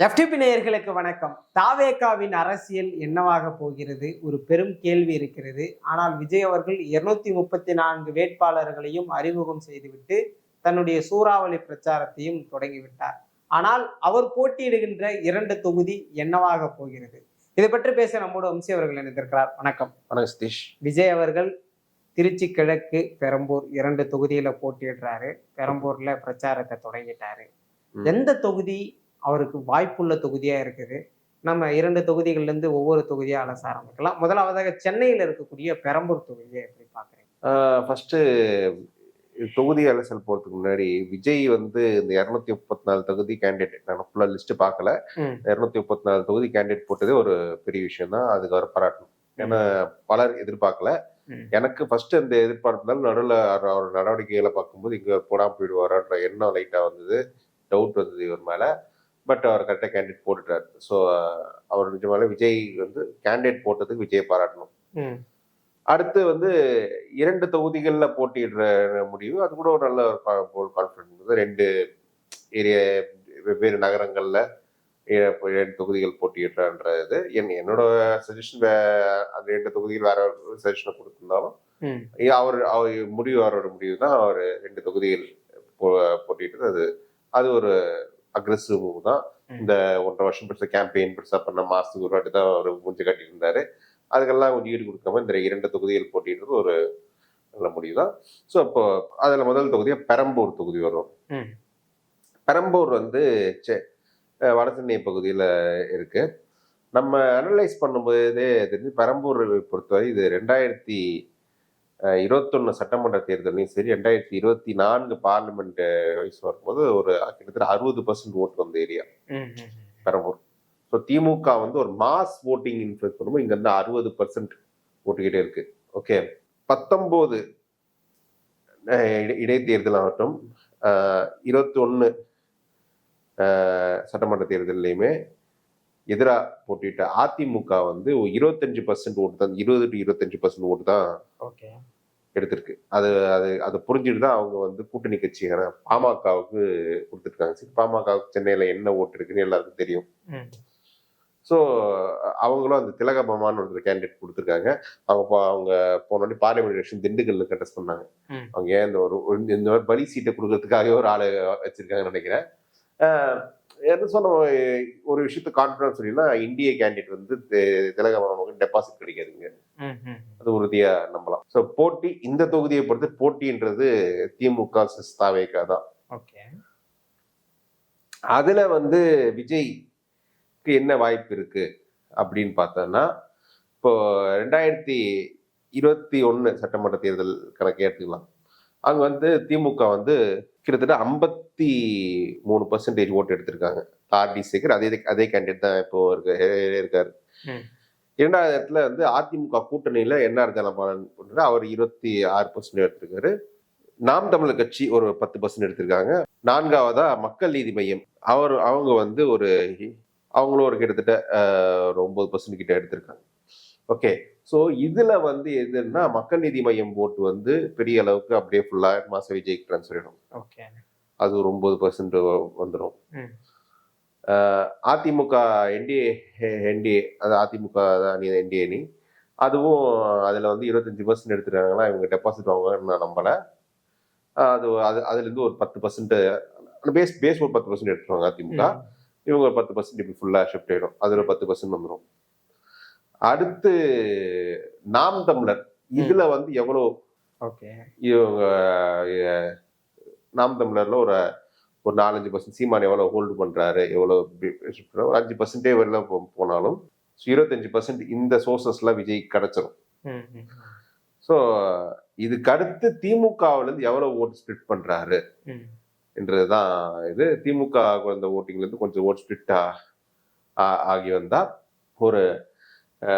FTP நேயர்களுக்கு வணக்கம். தாவேகாவின் அரசியல் என்னவாக போகிறது? ஒரு பெரும் கேள்வி இருக்கிறது. ஆனால் விஜய் அவர்கள் 234 வேட்பாளர்களையும் அறிமுகம் செய்துவிட்டு தன்னுடைய சூறாவளி பிரச்சாரத்தையும் தொடங்கிவிட்டார். ஆனால் அவர் போட்டியிடுகின்ற 2 தொகுதி என்னவாக போகிறது? இதை பற்றி பேச நம்மோடு வம்சி அவர்கள் இணைந்திருக்கிறார். வணக்கம். வணக்கம் சதீஷ். விஜய் அவர்கள் திருச்சி கிழக்கு, பெரம்பூர் 2 தொகுதியில போட்டியிடுறாரு. பெரம்பூர்ல பிரச்சாரத்தை தொடங்கிட்டாரு. எந்த தொகுதி அவருக்கு வாய்ப்புள்ள தொகுதியா இருக்குது? நம்ம 2 தொகுதிகள்ல இருந்து ஒவ்வொரு தொகுதியா அலச ஆரம்பிக்கலாம். முதலாவதாக சென்னையில் இருக்கக்கூடிய பெரம்பூர் தொகுதியை எப்படி பாக்குறீங்க? ஃபர்ஸ்ட் தொகுதி அலசல் போறதுக்கு முன்னாடி விஜய் வந்து இந்த 234 தொகுதி கேண்டிடேட், நான் ஃபுல்லா லிஸ்ட் பார்க்கல, 234 தொகுதி கேண்டிடேட் போட்டதே ஒரு பெரிய விஷயம் தான். அதுக்கு அவர் பாராட்டணும். ஏன்னா பலர் எதிர்பார்க்கல. எனக்கு ஃபர்ஸ்ட் அந்த எதிர்பார்ப்பு நடுவில் அவர் நடவடிக்கைகளை பார்க்கும்போது இங்க போடாம போயிடுவாரான்ற எண்ணம் லைட்டா வந்தது, டவுட் வந்தது இவர் மேல. பட் அவர் கரெக்டாக கேண்டிடேட் போட்டுட்டார். ஸோ அவர் நிஜமாலே விஜய் வந்து கேண்டிடேட் போட்டதுக்கு விஜயை பாராட்டணும். அடுத்து வந்து 2 தொகுதிகளில் போட்டியிடுற முடிவு, அது கூட ஒரு நல்ல ஒரு கான்ஃபிடன்ஸ். 2 ஏரியா, வெவ்வேறு நகரங்கள்ல 2 தொகுதிகள் போட்டியிடுறன்றது என்னோட சஜஷன். அந்த 2 தொகுதிகள் வேற ஒரு சஜஷனை கொடுத்திருந்தாலும் அவர் அவரோட முடிவு தான். அவர் 2 தொகுதிகள் போட்டிட்டு அது ஒரு அக்ரெசிவ் மூவ் தான். இந்த 1.5 வருஷம் பெருசா கேம்பெயின் பெருசா பண்ண, மாசத்துக்கு ஒரு வாட்டி தான் அவர் மூஞ்சி காட்டிட்டு இருந்தாரு. அதுக்கெல்லாம் கொஞ்சம் ஈடு கொடுக்காம இந்த 2 தொகுதிகள் போட்டிடுறது ஒரு நல்ல முடிவு தான். ஸோ இப்போ அதுல முதல் தொகுதியா பெரம்பூர் தொகுதி வரும். பெரம்பூர் வந்து வடசென்னை பகுதியில இருக்கு. நம்ம அனலைஸ் பண்ணும்போதே தெரிஞ்சு பெரம்பூர் பொறுத்தவரை இது 2021 சட்டமன்ற தேர்தலையும் சரி, 2024 பார்லிமெண்ட் வயசு வரும்போது ஒரு கிட்டத்தட்ட 60% ஓட்டு வந்த ஏரியா பெரம்பூர். ஸோ திமுக வந்து ஒரு மாஸ் ஓட்டிங் இன்ஃபுளுன்ஸ் பண்ணும்போது இங்க இருந்து 60% ஓட்டுக்கிட்டே இருக்கு. ஓகே, 19 இடைத்தேர்தல் ஆகட்டும், 21 சட்டமன்ற தேர்தலையுமே எதிராக போட்டிட்ட அதிமுக வந்து 25% ஓட்டு தான், 20 to 25% ஓட்டு தான் எடுத்திருக்கு. அதை புரிஞ்சுட்டு தான் அவங்க வந்து கூட்டணி கட்சியான பாமகவுக்கு கொடுத்துருக்காங்க. பாமகவுக்கு சென்னையில என்ன ஓட்டு இருக்குன்னு எல்லாருக்கும் தெரியும். ஸோ அவங்களும் அந்த திலகபமான்னு ஒரு கேண்டிடேட் கொடுத்துருக்காங்க. அவங்க போனோடனே பார்லிமெண்ட் எலெக்ஷன் திண்டுக்கல்ல கண்டெஸ்ட் பண்ணாங்க. அவங்க ஏன் இந்த மாதிரி பலி சீட்டை கொடுக்கறதுக்காகவே ஒரு ஆளு வச்சிருக்காங்கன்னு நினைக்கிறேன். என்ன சொன்ன ஒரு விஷயத்த கான்ஃபிடன்ஸ் சொல்லினா, இந்திய கேண்டிடேட் வந்து திலகபமாவுக்கு டெபாசிட் கிடைக்காதுங்க, அது உறுதியா நம்பலாம். ஸோ போட்டி, இந்த தொகுதியை பொறுத்து போட்டின்றது திமுக தாவேகா தான். அதுல வந்து விஜய்க்கு என்ன வாய்ப்பு இருக்கு அப்படின்னு பார்த்தோம்னா, இப்போ 2021 சட்டமன்ற தேர்தல் கணக்கு எடுத்துக்கலாம். அங்க வந்து திமுக வந்து கிட்டத்தட்ட 53% ஓட்டு எடுத்திருக்காங்க. ஆர்டி சேகர் அதே கேண்டிடேட் தான் இப்போ இருக்காரு. 2வது இடத்துல வந்து அதிமுக கூட்டணியில என்ஆர் தனபாலன் அவர் 26% எடுத்திருக்காரு. நாம் தமிழர் கட்சி ஒரு 10% எடுத்திருக்காங்க. 4வதா மக்கள் நீதி மையம் அவங்க வந்து அவங்களும் ஒரு கிட்டத்தட்ட ஒரு 9% கிட்ட எடுத்திருக்காங்க. ஓகே, ஸோ இதுல வந்து எதுன்னா மக்கள் நீதி மையம் ஓட்டு வந்து பெரிய அளவுக்கு அப்படியே ஃபுல்லா மாச விஜய்க்கு ட்ரான்ஸ்ஃபர் ஆயிடும். அது ஒரு 9% வந்துடும். அதிமுக என்டிஏ அது அதிமுக அணி, என்டிஏ அணி, அதுவும் அதுல வந்து 25% எடுத்துருக்காங்களா, இவங்க டெபாசிட் வாங்குவாங்கன்னு நான் நம்பல. அதுல இருந்து ஒரு 10% பேஸ் ஒரு 10% எடுத்துருவாங்க அதிமுக. இவங்க ஒரு 10% இப்படி ஃபுல்லா ஷிஃப்ட் ஆயிடும். அதுல 10% வந்துடும். அடுத்து நாம் தமிழர், இதுல வந்து எவ்வளவு இவங்க நாம் தமிழர்ல ஒரு 4-5% சீமான் எவ்வளவு ஹோல்டு பண்றாரு, எவ்வளவு 5% வெளில போனாலும் 25% இந்த சோர்சஸ்ல விஜய் கிடைச்சிடும். ஸோ இதுக்கு அடுத்து திமுகவுல இருந்து எவ்வளவு ஓட்டு ஸ்பிளிட் பண்றாரு என்றதுதான் இது. திமுக இந்த ஓட்டிங்ல இருந்து கொஞ்சம் ஓட் ஸ்பிளிட் ஆகி வந்தா ஒரு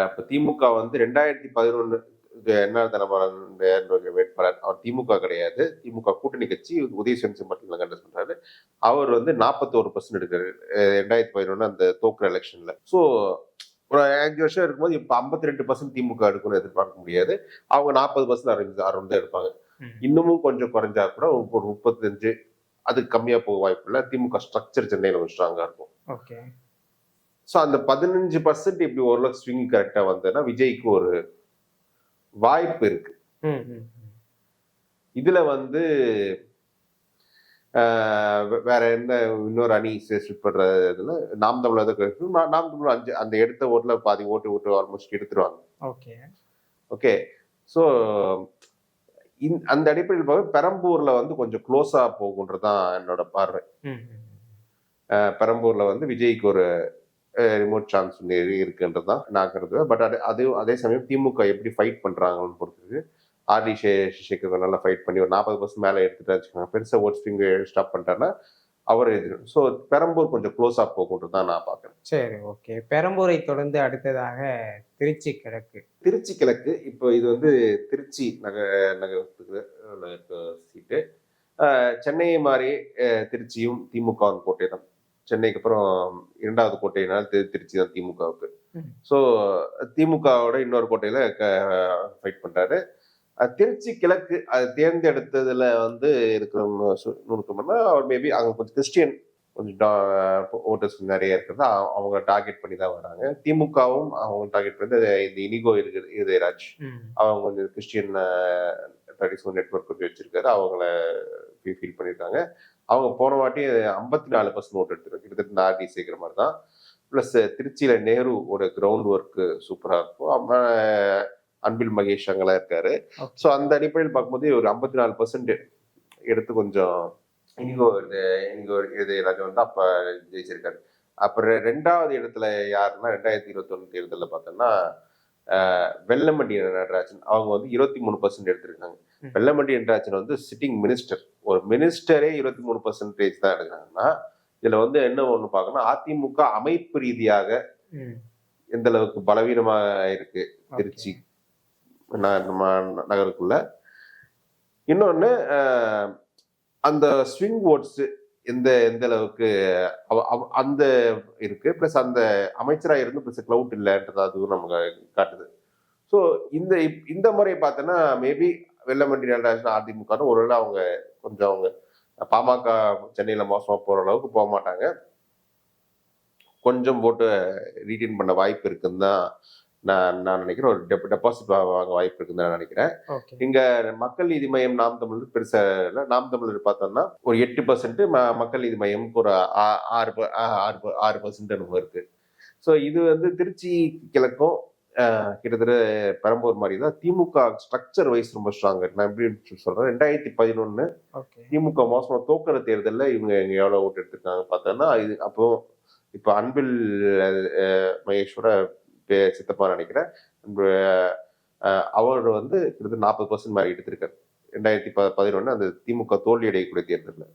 இப்போ திமுக வந்து 2011 என்ஆர் தனபாலன் வேட்பாளர், அவர் திமுக கிடையாது, திமுக கூட்டணி கட்சி, உதயசூரியன் மட்டும் கண்டெஸ்ட் பண்றாரு. அவர் வந்து 41% எடுக்கிறாரு 2011 அந்த தோக்குற எலெக்ஷன்ல. ஸோ ஒரு 5 வருஷம் இருக்கும்போது இப்ப 52% திமுக எடுக்கணும்னு எதிர்பார்க்க முடியாது. அவங்க 40% அரௌண்ட் தான் எடுப்பாங்க. இன்னமும் கொஞ்சம் குறைஞ்சா கூட ஒரு 35, அது கம்மியா போக வாய்ப்பு இல்லை. திமுக ஸ்ட்ரக்சர் சென்னையில கொஞ்சம் ஸ்ட்ராங்கா இருக்கும். ஸோ அந்த 15% இப்படி ஓரளவுக்கு ஸ்விங் கரெக்டா வந்ததுன்னா விஜய்க்கு ஒரு வாய்ப்பு இருக்கு. இதுல வந்து வேற என்ன இன்னொரு அணி ஸ்பிளிட் பண்றதுல நாம் தமிழர் நாம் தமிழர் 5 அந்த எடுத்த ஓட்டுல பாதி ஓட்டு ஆல்மோஸ்ட் எடுத்துருவாங்க. Okay okay. ஸோ அந்த அடிப்படையில் பார்க்க பெரம்பூர்ல வந்து கொஞ்சம் க்ளோஸா போகுன்றதுதான் என்னோட பார்வை. பெரம்பூர்ல வந்து விஜய்க்கு ஒரு ரிமோட் சான்ஸ் இருக்குன்றதுதான் நான் கருதுவேன். பட் அதே சமயம் திமுக எப்படி ஃபைட் பண்றாங்கன்னு பொறுத்து ஆர்டி சேகர் நல்லா ஃபைட் பண்ணி ஒரு 40% மேலே எடுத்துட்டு வச்சுக்கோங்க, பெருசா ஓட் ஸ்விங் ஸ்டாப் பண்ணிட்டாருன்னா அவர் எதிரும். ஸோ பெரம்பூர் கொஞ்சம் க்ளோஸா போகுன்றது தான் நான் பார்க்குறேன். சரி, ஓகே. பெரம்பூரை தொடர்ந்து அடுத்ததாக திருச்சி கிழக்கு. திருச்சி கிழக்கு இப்போ இது வந்து திருச்சி நகரத்துக்கு சீட்டு. சென்னை மாதிரி திருச்சியும் திமுக கோட்டை தான். சென்னைக்கு அப்புறம் 2வது கோட்டையினால் திருச்சி தான் திமுகவுக்கு. ஸோ திமுகவோட இன்னொரு கோட்டையில ஃபைட் பண்றாரு. திருச்சி கிழக்கு அது தேர்ந்தெடுத்ததுல வந்து இருக்கிற நுணுக்கம்னா அவர் மேபி அங்க கொஞ்சம் கிறிஸ்டியன் கொஞ்சம் ஓட்டர்ஸ் நிறைய இருக்கிறது அவங்க டார்கெட் பண்ணி தான் வராங்க. திமுகவும் அவங்க டார்கெட் பண்ணி இந்த இனிகோ இருதயராஜ் அவங்க கொஞ்சம் கிறிஸ்டியன் ட்ரெடிஷனல் நெட்வொர்க் கொஞ்சம் வச்சிருக்காரு, அவங்கள ஃபீல் பண்ணியிருக்காங்க. அவங்க போன வாட்டி 54% ஓட்டு எடுத்துருக்காங்க, கிட்டத்தட்ட ஆர்டி சேர்க்கிற மாதிரி தான். பிளஸ் திருச்சியில நேரு ஒரு கிரவுண்ட் ஒர்க் சூப்பரா இருக்கும். அன்பில் மகேஷ் அங்கெல்லாம் இருக்காரு. ஸோ அந்த அடிப்படையில் பார்க்கும்போது ஒரு 54% எடுத்து கொஞ்சம் இனிகோ இதயராஜ் வந்து அப்ப ஜெயிச்சிருக்காரு. அப்புறம் 2வது இடத்துல யாருன்னா 2021 தேர்தலில் பார்த்தோம்னா வெல்லமண்டி நடராஜன் அவங்க வந்து 23% எடுத்திருக்காங்க. வெல்லமண்டி நடராஜன் வந்து சிட்டிங் மினிஸ்டர், ஒரு மினிஸ்டரே 23% தான் எடுக்கிறாங்கன்னா இதுல வந்து என்ன ஒண்ணு பார்க்கணும், அதிமுக அமைப்பு ரீதியாக எந்த அளவுக்கு பலவீனமா இருக்கு திருச்சி நகருக்குள்ள. இன்னொன்னு அந்த ஸ்விங் ஓட்ஸ் எந்த அளவுக்கு அந்த இருக்கு, பிளஸ் அந்த அமைச்சராக இருந்து பிளஸ் கிளவுட் இல்லைன்றது அதுவும் நமக்கு காட்டுது. ஸோ இந்த முறை பார்த்தோன்னா மேபி வெல்லமண்டி நடராஜன் அதிமுக ஒருவேளை அவங்க கொஞ்சம் அவங்க பாமக சென்னையில மோசமா போற அளவுக்கு போக மாட்டாங்க, கொஞ்சம் போட்டு ரீடைன் பண்ண வாய்ப்பு இருக்குன்னு தான் நான் நினைக்கிறேன். ஒரு டெபாசிட் வாங்க வாய்ப்பு இருக்குன்னு நான் நினைக்கிறேன். இங்க மக்கள் நீதி மையம் நாம் தமிழர் பெருசா இல்லை. நாம் தமிழர் பார்த்தோம்னா ஒரு 8%, மக்கள் நீதி மையம் ஒரு 6% இருக்கு. ஸோ இது வந்து திருச்சி கிழக்கும் கிட்டத்தட்ட பெரம்பூர் மாதிரி தான். திமுக ஸ்ட்ரக்சர் வைஸ் ரொம்ப ஸ்ட்ராங். நான் எப்படி சொல்றேன், 2011 திமுக மோசமா தோக்கிற தேர்தலில் இவங்க எவ்வளவு ஓட்டு எடுத்திருக்காங்க பார்த்தோம்னா இது அப்போ இப்போ அன்பில் மகேஸ்வர சித்தப்பா நினைக்கிறேன், அவர் வந்து கிட்டத்தட்ட 40% மாதிரி எடுத்திருக்காரு 2011 அந்த திமுக தோல்வி அடையக்கூடிய தேர்தலில்.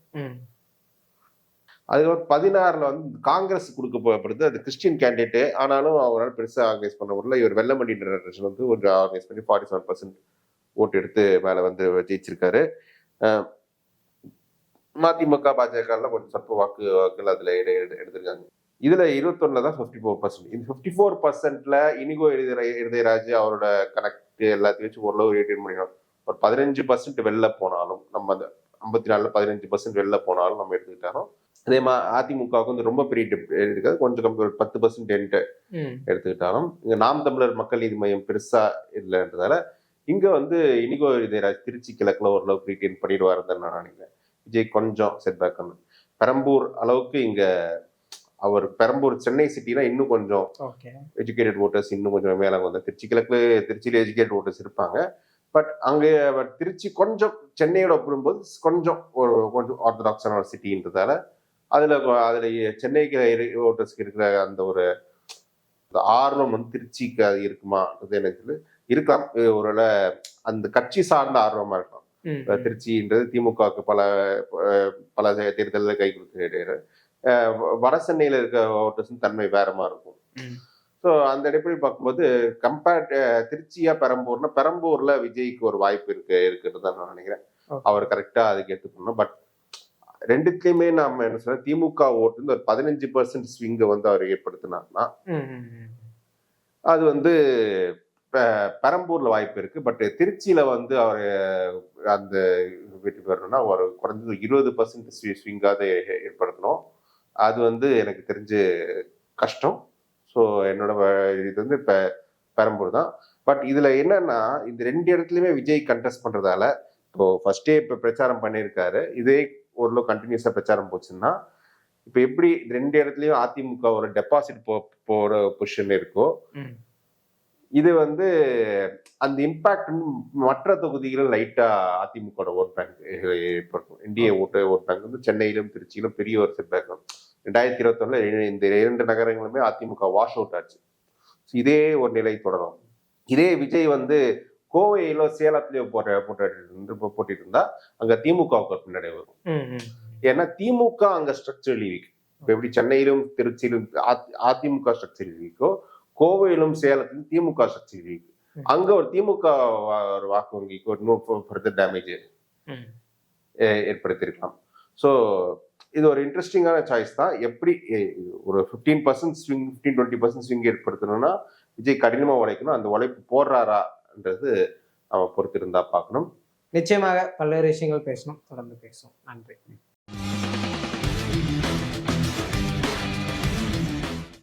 அதுக்கப்புறம் 16 வந்து காங்கிரஸ் கொடுக்கப்படுது, அது கிறிஸ்டியன் கேண்டிடேட், ஆனாலும் அவரால் பெருசா ஆர்கனைஸ் பண்ண முடியல. இவர் வெல்லமண்டி நடராஜன் வந்து ஒரு ஆர்கனைஸ் பண்ணி 47% ஓட்டு எடுத்து மேல வந்து ஜெயிச்சிருக்காரு. மதிமுக பாஜக கொஞ்சம் சொற்ப வாக்குகள் அதுல எடுத்திருக்காங்க. இதுல 21 தான் 54%. இந்த 54%ல இனிகோ இருதயராஜ் அவரோட கனெக்ட் எல்லாத்தையும் வச்சு ஓரளவு ரீட்டைன் பண்ணிக்கணும். ஒரு 15% வெளில போனாலும் நம்ம அந்த 54ல 15% வெளில போனாலும் நம்ம எடுத்துக்கிட்டாலும் அதே மாதிரி அதிமுகவுக்கு வந்து ரொம்ப பெரிய இருக்காது, கொஞ்சம் கம்மி, ஒரு 10% எடுத்துக்கிட்டாலும் இங்க நாம் தமிழர் மக்கள் நீதி மையம் பெருசா இல்லைன்றதால இங்க வந்து இனிகோ இருதயராஜ் திருச்சி கிழக்குல ஓரளவுக்கு ரீட்டைன் பண்ணிடுவாருன்னு நான் நினைக்கிறேன். விஜய் கொஞ்சம் செட்பேக் பண்ணு. பெரம்பூர் அளவுக்கு இங்க அவர் பெரம்பூர் சென்னை சிட்டினா இன்னும் கொஞ்சம் எஜுகேட்டட் ஓட்டர்ஸ் இன்னும் கொஞ்சம் மேல வந்து திருச்சியில எஜுகேட்டட் ஓட்டர்ஸ் இருப்பாங்க. பட் அங்கே திருச்சி கொஞ்சம் சென்னையோட ஒப்பிடும்போது கொஞ்சம் ஆர்த்தடாக்ஸான ஒரு சிட்டின்றதால அதுல சென்னைக்கு ஓட்டர்ஸ்க்கு இருக்கிற அந்த ஒரு ஆர்வம் வந்து திருச்சிக்கு அது இருக்குமான்றது எனக்கு இருக்கலாம். ஒருவேளை அந்த கட்சி சார்ந்த ஆர்வமா இருக்கலாம். திருச்சின்றது திமுகவுக்கு பல தேர்தலில் கை கொடுக்க வட சென்னையில இருக்க ஓட்டர்ஸ் தன்மை வேறமா இருக்கும். ஸோ அந்த அடிப்படையில் பார்க்கும்போது திருச்சியா பெரம்பூர்னா பெரம்பூர்ல விஜய்க்கு ஒரு வாய்ப்பு இருக்குன்னு தான் நான் நினைக்கிறேன். அவர் கரெக்டா அதுக்கு எடுத்துக்கணும். பட் ரெண்டுத்துலயுமே நாம என்ன சொல்ற திமுக ஓட்டு ஒரு 15% ஸ்விங்கை வந்து அவர் ஏற்படுத்தினார்னா அது வந்து பெரம்பூர்ல வாய்ப்பு இருக்கு. பட் திருச்சியில வந்து அவர் அந்த வீட்டுக்கு வரணும்னா ஒரு குறைஞ்சது 20% ஸ்விங்காக ஏற்படுத்தணும். அது வந்து எனக்கு தெரிஞ்சு கஷ்டம். ஸோ என்னோட இது வந்து இப்போ பெரம்பூர் தான். பட் இதுல என்னன்னா இந்த 2 இடத்துலயுமே விஜய் கண்டெஸ்ட் பண்றதால இப்போ ஃபர்ஸ்டே இப்போ பிரச்சாரம் பண்ணியிருக்காரு. இதே ஓரளவு கண்டினியூஸா பிரச்சாரம் போச்சுன்னா இப்போ எப்படி 2 இடத்துலயும் அதிமுக ஒரு டெபாசிட் போற பொசிஷன் இருக்கோ, இது வந்து அந்த இம்பாக்ட் மற்ற தொகுதிகளும் லைட்டா அதிமுக ஓட் பேங்க் ஏற்படுத்தும். என்டிஏ ஓட் பேங்க் வந்து சென்னையிலும் திருச்சியிலும் பெரிய ஒரு செட்பேக். 2021 இந்த 2 நகரங்களுமே அதிமுக வாஷ் அவுட் ஆச்சு. இதே ஒரு நிலை தொடரும். இதே விஜய் வந்து கோவையிலோ சேலத்திலயோ போட்டிட்டு இருந்தா அங்க திமுகவுக்கு பின்னாடி வரும். ஏன்னா திமுக அங்க ஸ்ட்ரக்சரலி வீக். இப்ப எப்படி சென்னையிலும் திருச்சியிலும் அதிமுக ஸ்ட்ரக்சரலி வீக்கோ, கோவையிலும் சேலத்திலும் திமுக ஸ்ட்ரக்சரலி வீக். அங்க ஒரு திமுக ஒரு வாக்கு வங்கிக்கு ஒரு ஃபர்தர் டேமேஜ் ஏற்படுத்தியிருக்கலாம். ஸோ இது ஒரு இன்ட்ரெஸ்டிங்கான சாய்ஸ் தான். எப்படி ஒரு 15% ஸ்விங் 15-20% ஸ்விங் ஏற்படுத்தணும்னா விஜய் கடினமா உழைக்கணும். அந்த உழைப்பு போடுறாரான்றது நம்ம பொறுத்திருந்தா பார்க்கணும். நிச்சயமாக பல்வேறு விஷயங்கள் பேசணும். தொடர்ந்து பேசுவோம். நன்றி.